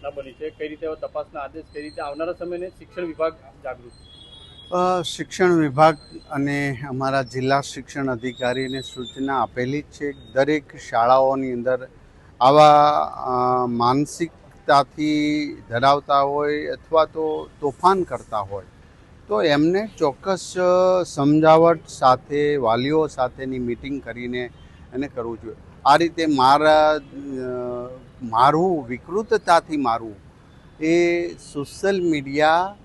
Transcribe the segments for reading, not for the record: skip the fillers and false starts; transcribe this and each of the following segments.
ઘટના બની છે, કઈ રીતે તપાસના આદેશ, કઈ રીતે આવનારા સમયને શિક્ષણ વિભાગ જાગૃત? શિક્ષણ વિભાગ અને અમારા જિલ્લા શિક્ષણ અધિકારીને સૂચના આપેલી જ છે. દરેક શાળાઓની અંદર આવા માનસિકતાથી ધરાવતા હોય અથવા તો તોફાન કરતા હોય તો એમને ચોક્કસ સમજાવટ સાથે વાલીઓ સાથેની મિટિંગ કરીને એને કરવું જોઈએ. આ રીતે મારવું, વિકૃતતાથી મારવું એ સોશિયલ મીડિયા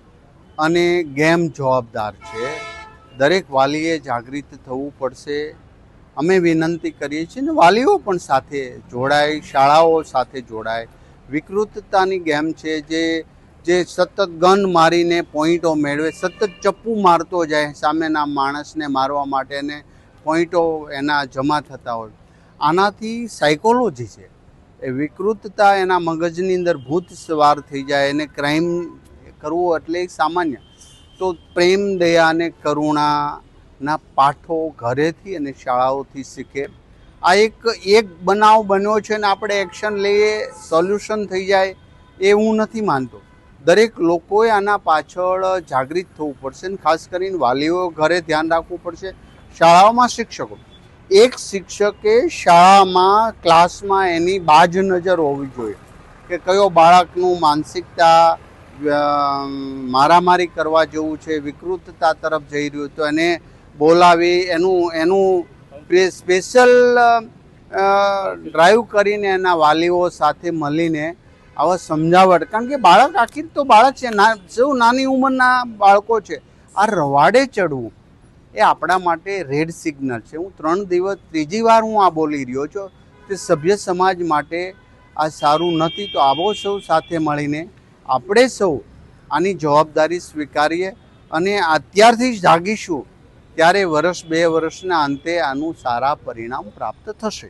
અને ગેમ જવાબદાર છે. દરેક વાલીએ જાગૃત થવું પડશે. અમે વિનંતી કરીએ છીએ ને વાલીઓ પણ સાથે જોડાય, શાળાઓ સાથે જોડાય. વિકૃતતાની ગેમ છે જે સતત ગન મારીને પોઈન્ટો મેળવે, સતત ચપ્પુ મારતો જાય સામેના માણસને મારવા માટેને પોઈન્ટો એના જમા થતા હોય. આનાથી સાયકોલોજી છે એ વિકૃતતા એના મગજની અંદર ભૂત સવાર થઈ જાય. એને ક્રાઇમ કરવું એટલે સામાન્ય. તો પ્રેમ, દયા અને કરુણાના પાઠો ઘરેથી અને શાળાઓથી શીખે. આ એક બનાવ બન્યો છે ને આપણે એક્શન લઈએ, સોલ્યુશન થઈ જાય એ હું નથી માનતો. દરેક લોકોએ આના પાછળ જાગૃત થવું પડશે ને ખાસ કરીને વાલીઓ ઘરે ધ્યાન રાખવું પડશે. શાળાઓમાં શિક્ષકો, એક શિક્ષકે શાળામાં ક્લાસમાં એની બાજ નજર હોવી જોઈએ કે કયો બાળકનું માનસિકતા મારામારી કરવા જેવું છે, વિકૃતતા તરફ જઈ રહ્યું, તો એને બોલાવી એનું સ્પેશિયલ ડ્રાઈવ કરીને એના વાલીઓ સાથે મળીને આવા સમજાવટ. કારણ કે બાળક આખી તો બાળક છે, સૌ નાની ઉંમરના બાળકો છે. આ રવાડે ચડવું એ આપણા માટે રેડ સિગ્નલ છે. હું 3 દિવસ ત્રીજી વાર હું આ બોલી રહ્યો છું કે સભ્ય સમાજ માટે આ સારું નથી. તો આવો સૌ સાથે મળીને આપણે સૌ આની જવાબદારી સ્વીકારીએ અને અત્યારથી જ જાગીશું ત્યારે વર્ષ 2 વર્ષના અંતે આનું સારા પરિણામ પ્રાપ્ત થશે.